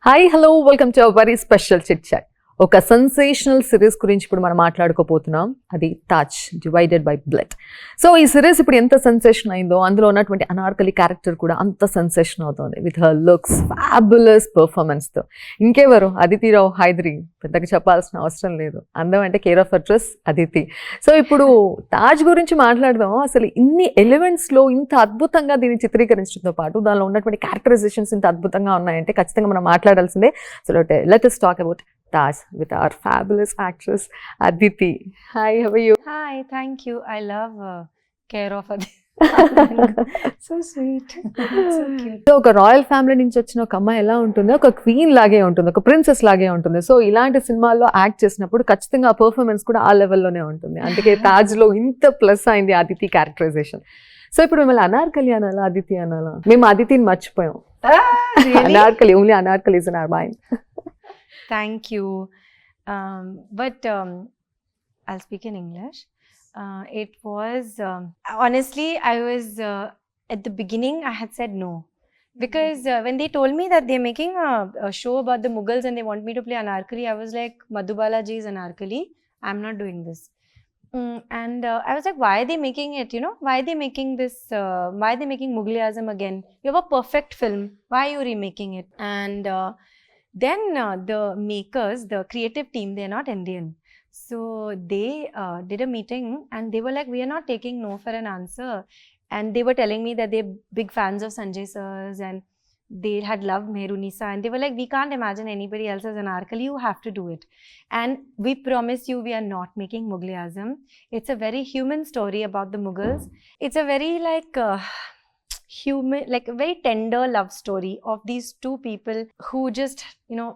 Hi hello welcome to our very special chit chat. ఒక sensational series గురించి ఇప్పుడు మనం మాట్లాడుకోపోతున్నాం. అది Taj divided by blood. So ఈ సిరీస్ ఇప్పుడు ఎంత సెన్సేషన్ అయిందో అందులో ఉన్నటువంటి అనార్కలి క్యారెక్టర్ కూడా అంత సెన్సేషన్ అవుతుంది విత్ హర్ లుక్స్, ఫ్యాబులస్ పర్ఫార్మెన్స్తో. ఇంకెవరు? అదితి రావు హైదరి. పెద్దగా చెప్పాల్సిన అవసరం లేదు. అందం అంటే care of address Aditi. So ఇప్పుడు తాజ్ గురించి మాట్లాడదాం. అసలు ఇన్ని ఎలిమెంట్స్లో ఇంత అద్భుతంగా దీన్ని చిత్రీకరించడంతో పాటు దానిలో ఉన్నటువంటి క్యారెక్టరైజేషన్స్ ఇంత అద్భుతంగా ఉన్నాయంటే ఖచ్చితంగా మనం మాట్లాడాల్సిందే. So let us talk about Taj with our fabulous actress Aditi. Hi, how are you? Hi, thank you. I love care of Aditi. So sweet. So cute. So ఒక రాయల్ ఫ్యామిలీ నుంచి వచ్చిన ఒక అమ్మాయి ఎలా ఉంటుంది, ఒక క్వీన్ లాగే ఉంటుంది, ఒక ప్రిన్సెస్ లాగే ఉంటుంది. సో ఇలాంటి సినిమాల్లో యాక్ట్ చేసినప్పుడు ఖచ్చితంగా ఆ పర్ఫార్మెన్స్ కూడా ఆ లెవెల్లోనే ఉంటుంది. అందుకే తాజ్లో ఇంత ప్లస్ అయింది అదితి క్యారెక్టరైజేషన్. సో ఇప్పుడు మిమ్మల్ని అనార్కలి అనాలా, అదితి అనాలా? మేము అదితిని మర్చిపోయాం. Anarkali, only Anarkali is in our mind. Thank you. But I'll speak in English. It was, honestly, I was, at the beginning, I had said no. Because when they told me that they're making a show about the Mughals and they want me to play Anarkali, I was like, Madhubala ji is Anarkali. I'm not doing this. And I was like, why are they making it? You know, why are they making this? Why are they making Mughalism again? You have a perfect film. Why are you remaking it? And then the makers, the creative team, they're not Indian. So they did a meeting and they were like, we are not taking no for an answer. And they were telling me that they're big fans of Sanjay Sir's and they had loved Mehrunisa. And they were like, we can't imagine anybody else as Anarkali, you have to do it. And we promise you we are not making Mughalism. It's a very human story about the Mughals. It's a very like... human, like a very tender love story of these two people who just, you know,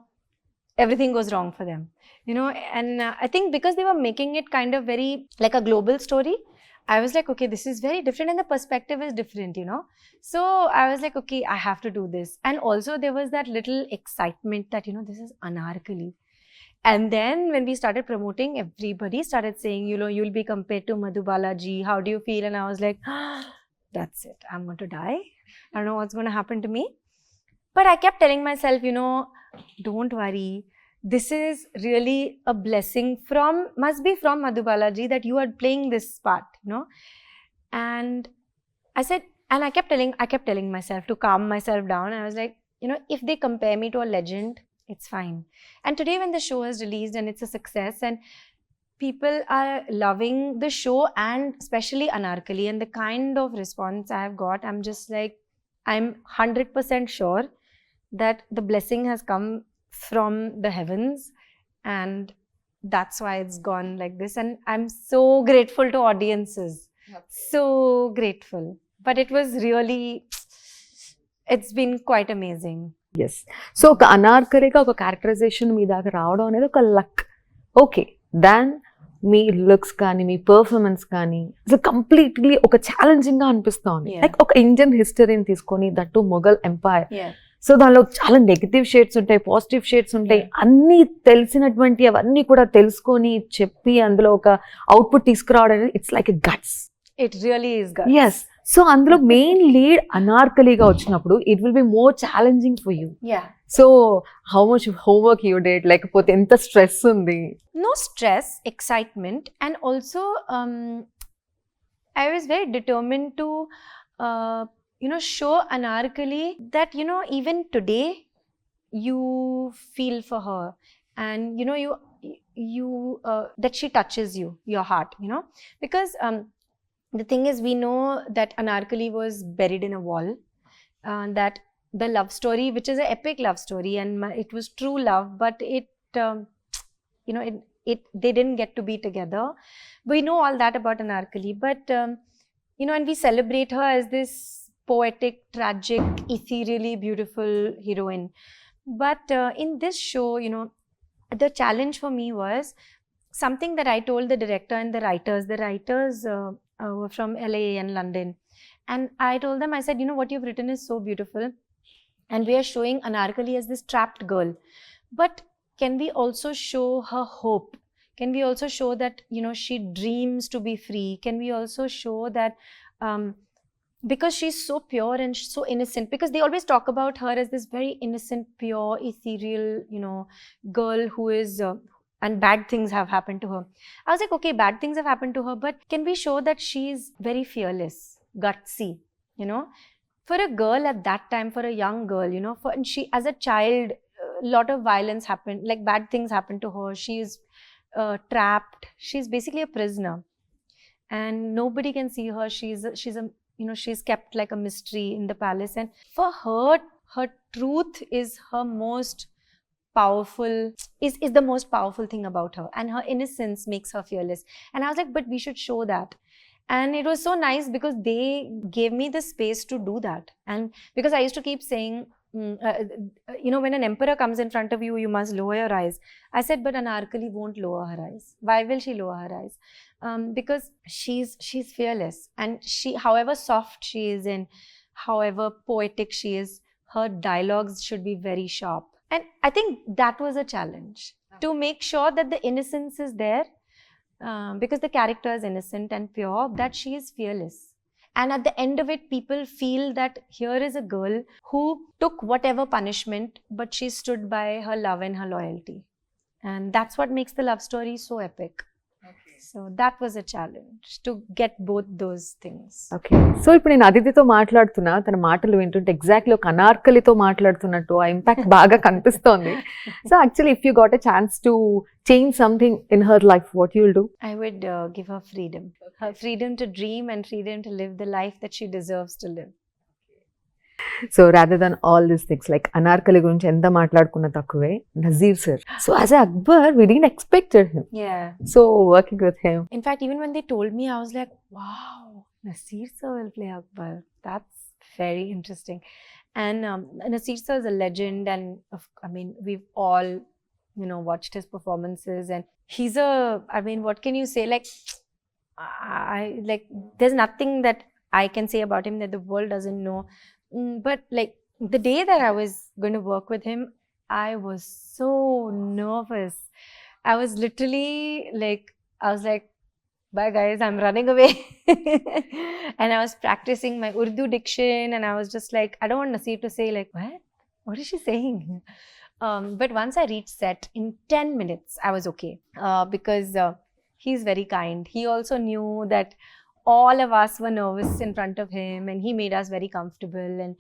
everything goes wrong for them, you know. And I think because they were making it kind of very like a global story, I was like, okay, this is very different and the perspective is different, you know. So I was like, okay, I have to do this. And also there was that little excitement that, you know, this is Anarkali. And then when we started promoting, everybody started saying, you know, you'll be compared to Madhubala ji, how do you feel? And I was like, that's it, I'm going to die. I don't know what's going to happen to me. But I kept telling myself, you know, don't worry. This is really a blessing must be from Madhubala ji that you are playing this part, you know. And I said, and I kept telling myself to calm myself down. I was like, you know, if they compare me to a legend, it's fine. And today when the show is released and it's a success and people are loving the show and especially Anarkali and the kind of response I have got, I'm just like, I'm 100% sure that the blessing has come from the heavens and that's why it's gone like this. And I'm so grateful to audiences. So grateful. But it was really, it's been quite amazing. Yes. So ఒక అనార్కలిగా ఒక characterisation మీ దాకా రావడం అనేది ఒక luck. Okay, దాన్ మీ looks కానీ మీ performance కానీ అసలు completely ఒక ఛాలెంజింగ్ గా అనిపిస్తా ఉంది. లైక్ ఒక ఇండియన్ హిస్టరీని తీసుకొని దట్టు మొఘల్ ఎంపైర్. సో దానిలో చాలా నెగిటివ్ షేడ్స్ ఉంటాయి, పాజిటివ్ షేడ్స్ ఉంటాయి, అన్నీ తెలిసినటువంటి అవన్నీ కూడా తెలుసుకొని చెప్పి అందులో ఒక అవుట్పుట్ తీసుకురావడం అనేది it's like a guts. It really is guts. Yes. So అందులో మెయిన్ లీడ్ అనార్కలిగా వచ్చినప్పుడు it will be more challenging for you. So how much homework you did, లేకపోతే ఎంత స్ట్రెస్ ఉంది? No stress, excitement, and also I was very determined to you know, show Anarkali that, you know, even today you feel for her and you know you that she touches your heart, you know, because the thing is, we know that Anarkali was buried in a wall, that the love story, which is an epic love story, and it was true love, but it you know, they didn't get to be together. We know all that about Anarkali, but you know, and we celebrate her as this poetic, tragic, ethereally beautiful heroine. But in this show, you know, the challenge for me was something that I told the director and the writers. The writers were from LA and London, and I told them, I said, you know, what you've written is so beautiful, and we are showing Anarkali as this trapped girl, but can we also show her hope? Can we also show that, you know, she dreams to be free? Can we also show that because she's so pure and so innocent, because they always talk about her as this very innocent, pure, ethereal, girl who is and bad things have happened to her. I was like, okay, bad things have happened to her, but can we show that she's very fearless, gutsy, for a girl at that time, for a young girl, and she, as a child, a lot of violence happened, like bad things happened to her. She's trapped. She's basically a prisoner, and nobody can see her. She's kept like a mystery in the palace, and for her, her truth is her most powerful, is the most powerful thing about her, and her innocence makes her fearless. And I was like, but we should show that. And it was so nice because they gave me the space to do that. And because I used to keep saying, when an emperor comes in front of you, you must lower your eyes. I said, but Anarkali won't lower her eyes. Why will she lower her eyes? Because she's fearless, and she, however soft she is and however poetic she is, her dialogues should be very sharp. And I think that was a challenge, to make sure that the innocence is there, because the character is innocent and pure, that she is fearless. And at the end of it, people feel that here is a girl who took whatever punishment, but she stood by her love and her loyalty. And that's what makes the love story so epic. So that was a challenge, to get both those things. Okay, so ఇప్పుడు నేను అదితితో మాట్లాడుతున్నా, తన మాటలు వింటుంటే exactly ఒక అనార్కలితో మాట్లాడుతున్నట్టు ఆ impact బాగా కనిపిస్తోంది. So actually if you got a chance to change something in her life, what you will do? I would give her freedom. Her freedom to dream and freedom to live the life that she deserves to live. So rather than all these things, like Anarkali గురించి ఎంత మాట్లాడుకున్న తక్కువే, Naseer sir. So as a Akbar, we didn't expected him. Yeah. So working with him. In fact, even when they told me, I was like, wow, Naseer sir will play Akbar. That's very interesting. And Naseer sir is a legend, and we've all, watched his performances, and he's what can you say? There's nothing that I can say about him that the world doesn't know. But like the day that I was going to work with him, I was so nervous. I was literally I was like, bye guys, I'm running away. And I was practicing my Urdu diction, and I was just like, I don't want Naseer to say like, what is she saying? But once I reached set, in 10 minutes, I was okay. Because he's very kind. He also knew that all of us were nervous in front of him, and he made us very comfortable. And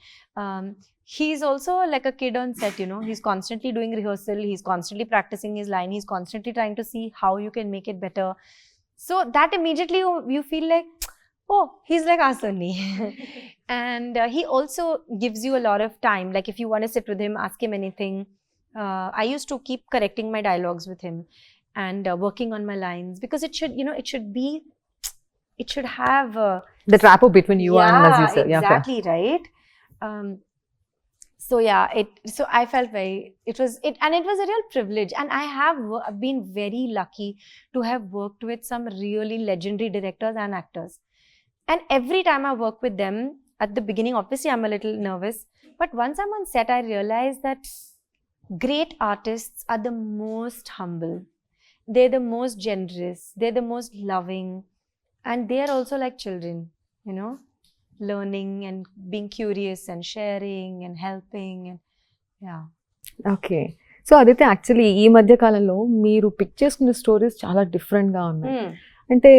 he's also like a kid on set, he's constantly doing rehearsal, he's constantly practicing his line, he's constantly trying to see how you can make it better. So that immediately you feel like, oh, he's like us only. And he also gives you a lot of time. Like if you want to sit with him, ask him anything. I used to keep correcting my dialogues with him, and working on my lines, because it should have The rapport between you and Naseer sir. Exactly, right? So I felt it was a real privilege, and I have been very lucky to have worked with some really legendary directors and actors. And every time I work with them, at the beginning, obviously I'm a little nervous, but once I'm on set, I realize that great artists are the most humble. They're the most generous. They're the most loving. And they are also like children, learning and being curious and sharing and helping. And yeah. Okay, so అదైతే actually ఈ మధ్య కాలంలో మీరు pick చేసుకున్న stories చాలా డిఫరెంట్గా ఉన్నాయి. అంటే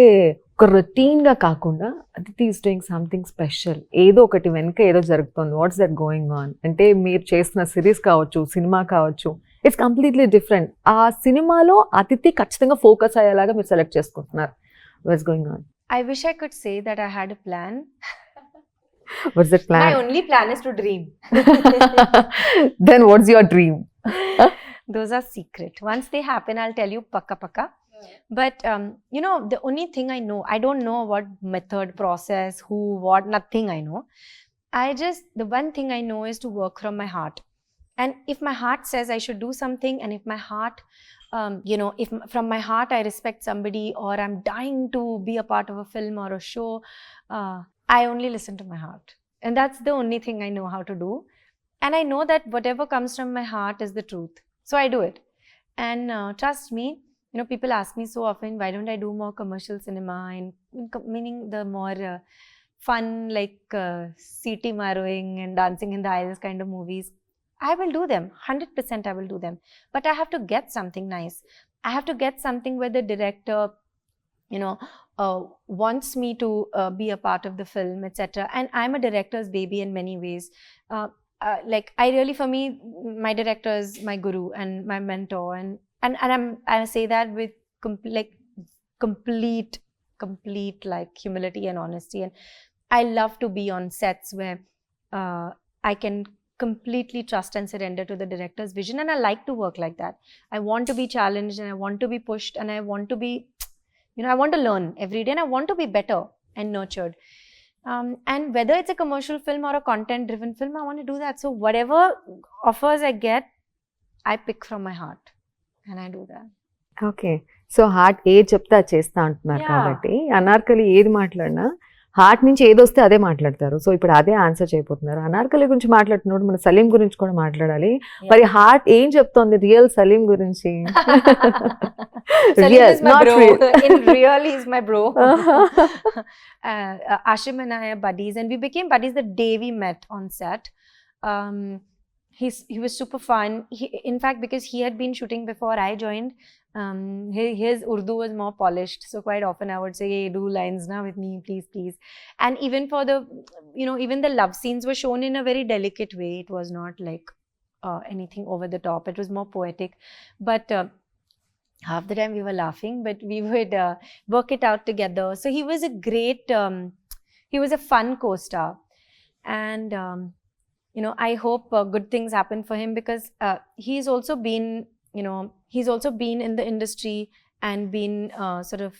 ఒక రొటీన్గా కాకుండా Aditi is doing something special, ఏదో ఒకటి వెనక ఏదో జరుగుతుంది. What's that going on? అంటే మీరు చేస్తున్న సిరీస్ కావచ్చు, సినిమా కావచ్చు, ఇట్స్ కంప్లీట్లీ డిఫరెంట్. ఆ సినిమాలో అదితి ఖచ్చితంగా ఫోకస్ అయ్యేలాగా మీరు సెలెక్ట్ చేసుకుంటున్నారు. What's going on? I wish I could say that I had a plan. What's that plan? My only plan is to dream. Then what's your dream? Those are secret. Once they happen, I'll tell you pakka. But the only thing I know, I don't know what method, process, who, what, nothing I know. The one thing I know is to work from my heart. And if my heart says I should do something, and if my heart if from my heart I respect somebody, or I'm dying to be a part of a film or a show, I only listen to my heart. And that's the only thing I know how to do. And I know that whatever comes from my heart is the truth. So I do it. And trust me, people ask me so often, why don't I do more commercial cinema? And meaning the more fun, like CT marrowing and dancing in the aisles kind of movies, I will do them. 100% I will do them. But I have to get something nice. I have to get something where the director, wants me to be a part of the film, etc. And I'm a director's baby in many ways. Like I really, for me, my director is my guru and my mentor, and I say that with complete like humility and honesty. And I love to be on sets where I can completely trust and surrender to the director's vision, and I like to work like that. I want to be challenged, and I want to be pushed, and I want to be, I want to learn every day, and I want to be better and nurtured. And whether it's a commercial film or a content driven film, I want to do that. So whatever offers I get, I pick from my heart and I do that. Okay, so heart ఏది చెప్తే అది చేస్తా అంటున్నారు Yeah. కాబట్టి అనార్కలి ఏది మాట్లాడినా heart నుంచి ఏది వస్తే అదే మాట్లాడతారు. సో ఇప్పుడు అదే ఆన్సర్ చేయబోతున్నారు. అనార్కలి గురించి మాట్లాడుతున్నప్పుడు మన సలీం గురించి కూడా మాట్లాడాలి. మరి హార్ట్ ఏం చెప్తోంది రియల్ సలీం గురించి? Salim Real, is my not bro. real. In real, he's my bro. Ashim and I are buddies, and we became buddies the day we met on set. He was super fun. In fact, because he had been shooting before I joined, his Urdu was more polished. So quite often I would say, "Hey, do lines now with me, please, please." And even for the, even the love scenes were shown in a very delicate way. It was not like anything over the top. It was more poetic, but. Half the time we were laughing, but we would work it out together. So he was a great, he was a fun co-star. And, I hope good things happen for him, because he's also been, he's also been in the industry and been sort of,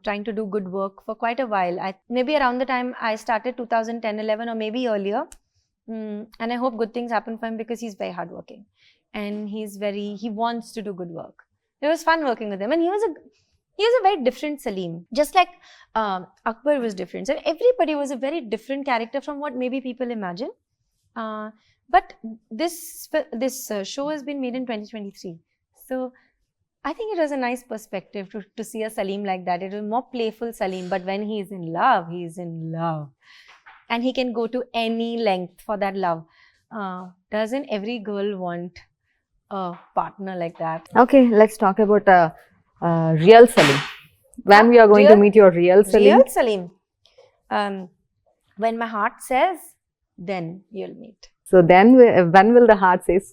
trying to do good work for quite a while. Maybe around the time I started 2010-11 or maybe earlier. And I hope good things happen for him, because he's very hardworking and he wants to do good work. It was fun working with him, and he was a very different Salim. Just like Akbar was different. So everybody was a very different character from what maybe people imagine. But this show has been made in 2023. So I think it was a nice perspective to see a Salim like that. It was more playful Salim, but when he is in love, he is in love. And he can go to any length for that love. Doesn't every girl want a partner like that? Okay, let's talk about real Salim. When we are going to meet your real Salim? Real Salim. When my heart says, then you'll meet. So then, when will the heart says?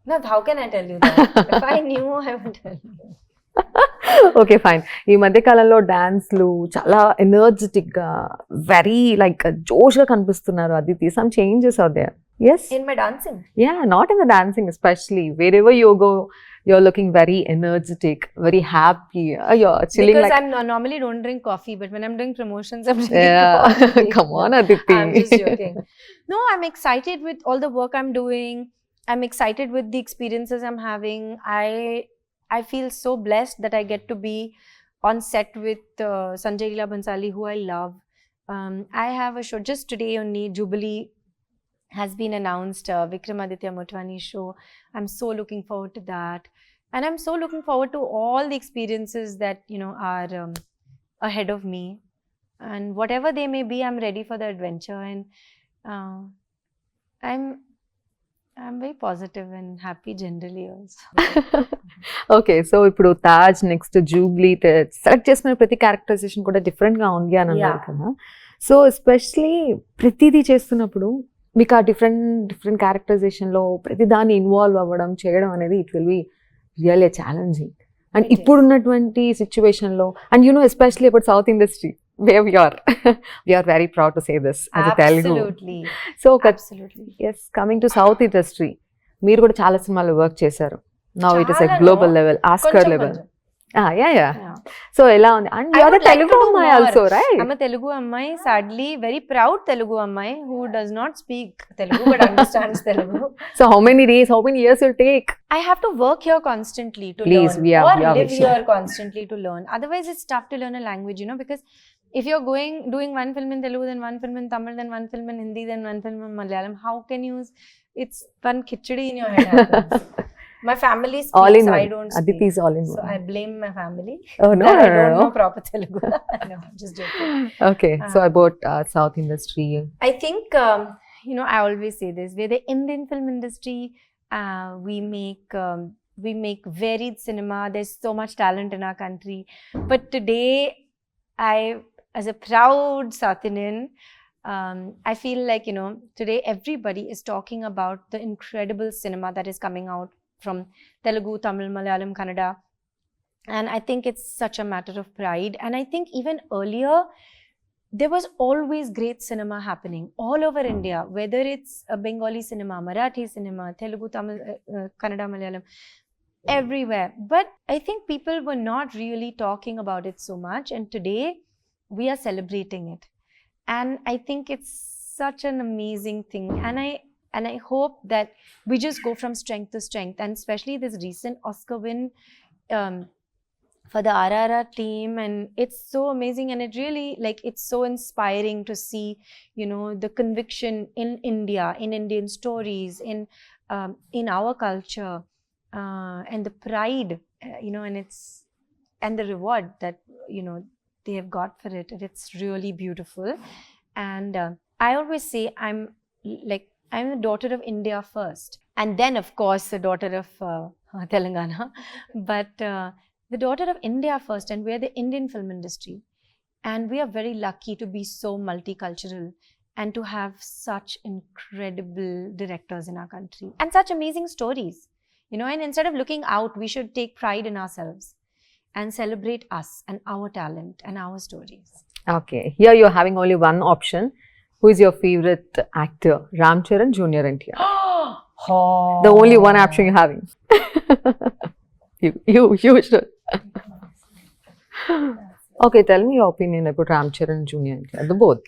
No, how can I tell you that? If I knew, I would tell you. Okay, fine. ఈ మధ్య కాలంలో డాన్స్లు చాలా energetic గా, very like జోష్ గా కనిపిస్తున్నారు Aditi. Some changes are there? Yes. In my dancing? Yeah, not in the dancing especially. Wherever you go, you're looking very energetic, very happy. You're chilling. Because like... I normally don't drink coffee, but when I'm doing promotions, I'm drinking Yeah, coffee. come on, Aditi. I'm just joking. No, I'm excited with all the work I'm doing. I'm excited with the experiences I'm having. I feel so blessed that I get to be on set with Sanjay Leela Bhansali, who I love. I have a show just today only, Jubilee has been announced, Vikramaditya Motwani's show. I'm so looking forward to that. And I'm so looking forward to all the experiences that, are ahead of me. And whatever they may be, I'm ready for the adventure. And I'm very positive and happy generally also. Okay, so ఇప్పుడు Taj, next Jubilee select చేసుకునే ప్రతి characterisation కూడా different గా ఉంది అని అన్నారు కదా. So especially ప్రతిదీ చేస్తున్నప్పుడు మీకు ఆ డిఫరెంట్ క్యారెక్టరైజేషన్ లో ప్రతి దాన్ని ఇన్వాల్వ్ అవ్వడం, చేయడం అనేది it will be really challenging. And ఇప్పుడున్నటువంటి సిచ్యువేషన్ లో, and especially about south industry, where we are very proud to say this as a Telugu. Absolutely. So absolutely. Yes, coming to South industry, మీరు కూడా చాలా సినిమాలు work చేశారు. Now it is a global level, Oscar level. Yeah. So ఎలా ఉంది? And you are a Telugu Ammai also, right? I'm a Telugu Ammai, sadly very proud Telugu Ammai who does not speak Telugu but understands Telugu. So how many days, how many years will take? I have to work here constantly to Please, learn, we are live here constantly to learn. Otherwise it's tough to learn a language, because if you're doing one film in Telugu, then one film in Tamil, then one film in Hindi, then one film in Malayalam, how can you? It's one khichdi in your head happens. My family All in speaks, I one. don't speak. Aditi is all in So one. I blame my family. Oh, no, that no, I don't no, know no. proper Telugu. No, just joking. Okay, so Uh, about South industry. I think, I always say this, we're the Indian film industry. We make varied cinema. There's so much talent in our country. But today, as a proud South Indian, I feel like, today everybody is talking about the incredible cinema that is coming out from Telugu, Tamil, Malayalam, Kannada. And I think it's such a matter of pride. And I think even earlier, there was always great cinema happening all over India, whether it's a Bengali cinema, Marathi cinema, Telugu, Tamil, Kannada, Malayalam, everywhere. But I think people were not really talking about it so much. And today, we are celebrating it. And I think it's such an amazing thing. And I hope that we just go from strength to strength. And especially this recent Oscar win, for the RRR team, and it's so amazing, and it really, like, it's so inspiring to see, the conviction in India, in Indian stories, in our culture, and the pride, and the reward that they have got for it. And it's really beautiful. And I always say I'm the daughter of India first, and then of course the daughter of Telangana, but the daughter of India first, and we're the Indian film industry. And we are very lucky to be so multicultural and to have such incredible directors in our country and such amazing stories. And instead of looking out, we should take pride in ourselves and celebrate us and our talent and our stories. Okay, here you're having only one option. Who is your favorite actor? Ram Charan, Junior NTR. The only one option you're having. You should. Okay, tell me your opinion about Ram Charan and Junior NTR, the both.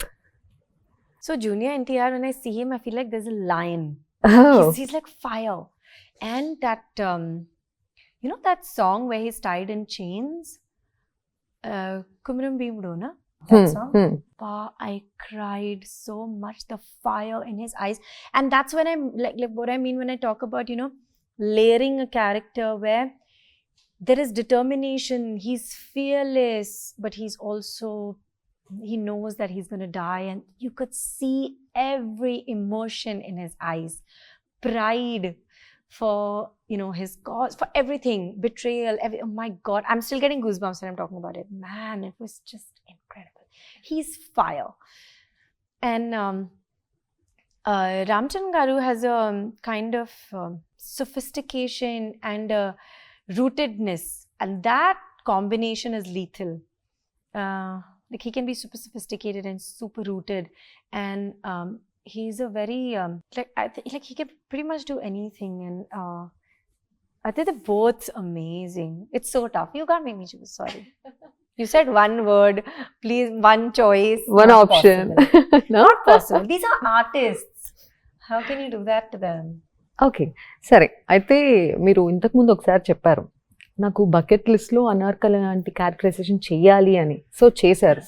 So Junior NTR, when I see him, I feel like there's a lion. Oh. He's like fire. And that, that song where he's tied in chains, Kumram Bhimdo, na? That song? I cried so much, the fire in his eyes. And that's when I'm like what I mean when I talk about, layering a character where there is determination, he's fearless, but he's also, he knows that he's going to die, and you could see every emotion in his eyes. Pride for, his cause, for everything, betrayal, oh my God, I'm still getting goosebumps when I'm talking about it. Man, it was just incredible. He's fire. And Ramcharan Garu has a kind of sophistication and rootedness, and that combination is lethal. Like, he can be super sophisticated and super rooted, and he's a very he can pretty much do anything. And I think they're both amazing. It's so tough. You can't make me choose. Sorry. You said one word, please, one choice, one not option. Possible. Not possible. These are artists. How can you do that to them? Okay, సరే. అయితే మీరు ఇంతకుముందు ఒకసారి చెప్పారు, నాకు bucket లిస్ట్లో అనార్కలి లాంటి characterisation చెయ్యాలి అని. సో చేశారు.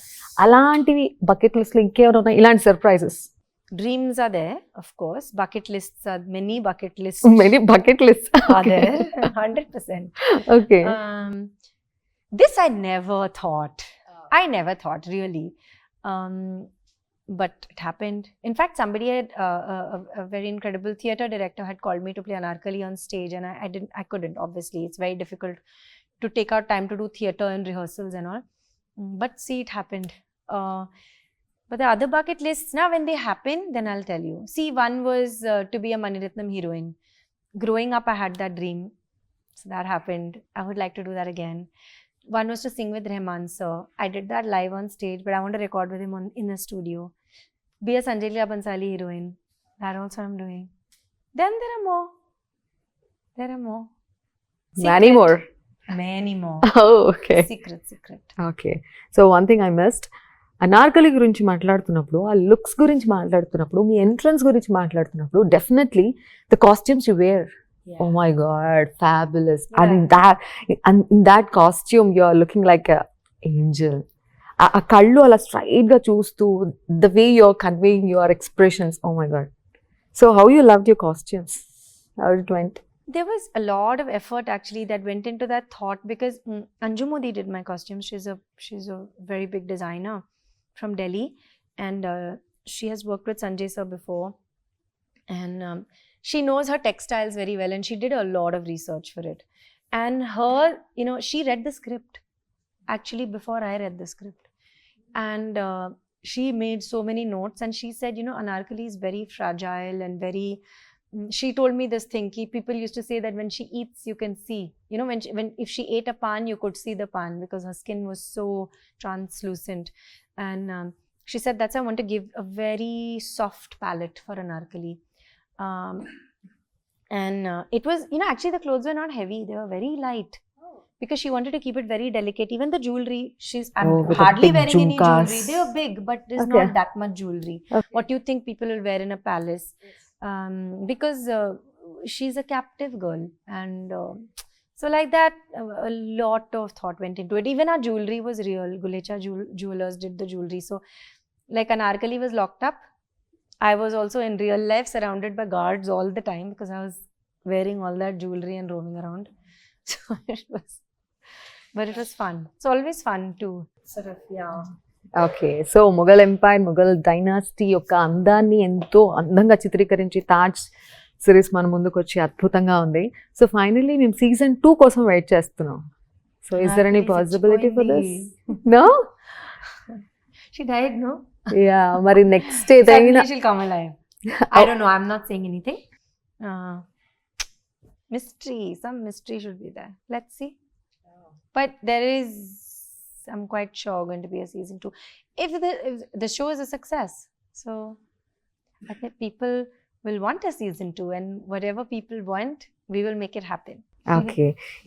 అలాంటివి బకెట్ లిస్ట్లో ఇంకేమైనా ఉన్నాయి ఇలాంటి surprises? Dreams are there, of course. Bucket lists are many bucket lists. Many bucket lists are there, 100%. Okay. This I never thought. I never thought, really. But it happened. In fact, somebody had a very incredible theatre director had called me to play Anarkali on stage, and I couldn't. Obviously, it's very difficult to take out time to do theatre and rehearsals and all. But see, it happened. But the other bucket lists, now when they happen, then I'll tell you. See, one was to be a Maniratnam heroine. Growing up, I had that dream. So that happened. I would like to do that again. One was to sing with Rahman sir. I did that live on stage, but I want to record with him in the studio. Be a Sanjay Leela Bhansali heroine. That also I'm doing. Then there are more. There are more. Secret. Many more. Many more. Oh, okay. Secret. Okay. So one thing I missed. Anarkali గురించి మాట్లాడుతున్నప్పుడు, ఆ looks గురించి మాట్లాడుతున్నప్పుడు, మీ entrance గురించి మాట్లాడుతున్నప్పుడు, definitely the costumes you wear, oh my God, fabulous. And in that costume you are looking like a angel. ఆ కళ్ళు అలా స్ట్రైట్ గా చూస్తూ, the way you are conveying your expressions, oh my God. So how you loved your costumes? How it went? There was a lot of effort actually that went into that thought, because Anju Modi did my costume. She's a very big designer from Delhi, and she has worked with Sanjay sir before, and she knows her textiles very well, and she did a lot of research for it. And her, she read the script actually before I read the script, and she made so many notes, and she said, Anarkali is very fragile and very. She told me this thing. People used to say that when she eats, you can see. If she ate a pan, you could see the pan because her skin was so translucent. And she said that's why I want to give a very soft palette for Anarkali. And it was, actually the clothes were not heavy; they were very light. Because she wanted to keep it very delicate. Even the jewelry, I'm with the hardly big wearing any jhumkas. jewelry. They were big, but there's Okay. not that much jewelry. Okay. What do you think people will wear in a palace? Because she's a captive girl, and so like that, a lot of thought went into it. Even our jewelry was real. Gulecha jewelers did the jewelry. So, like Anarkali was locked up, I was also in real life surrounded by guards all the time because I was wearing all that jewelry and roaming around. So but it was fun. It's always fun to sort of, okay, so Mughal empire, Mughal dynasty యొక్క అందాన్ని ఎంతో అందంగా చిత్రీకరించి Taj series మన ముందుకు వచ్చి అద్భుతంగా ఉంది. సో ఫైనల్లీ మేము సీజన్ 2 కోసం వెయిట్ చేస్తున్నాం. So is there any possibility for this? No, she died, no? Yeah, మరి నెక్స్ట్ ఏదైనా Suddenly she'll come alive. I don't know. I'm not saying anything. Mystery. Some mystery should be there. Let's see. But there is, I'm quite sure, going to be a season 2. If the show is a success. So I think people will want a season 2, and whatever people want, we will make it happen. Okay,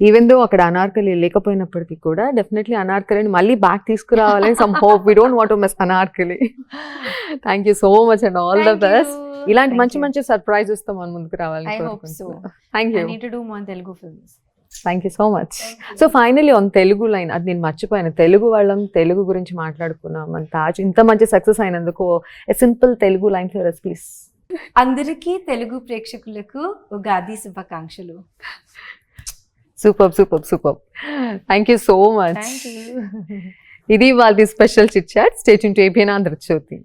even though అక్కడ అనార్కలి లేకపోయినప్పటికీ కూడా definitely అనార్కలిని మళ్ళీ back తీసుకురావాలని some hope. We don't want to miss Anarkali. Thank you so much and all the best. ఇలాంటి మంచి మంచి surprises తో మన ముందుకు రావాలని I hope so. Thank you. I need to do more Telugu films. Thank you so much. So finally on Telugu line, అది నేను మర్చిపోయాను, తెలుగు వాళ్ళం తెలుగు గురించి మాట్లాడుకున్నాం. మన తాజ్ ఇంత మంచి సక్సెస్ అయినందుకు a simple Telugu line for us please. అందరికీ తెలుగు ప్రేక్షకులకు ఉగాది శుభాకాంక్షలు. Super super super. Thank you so much. Thank you. ఇది వాళ్ళ special chit chat. Stay tune to ABN Andhra Jyothi.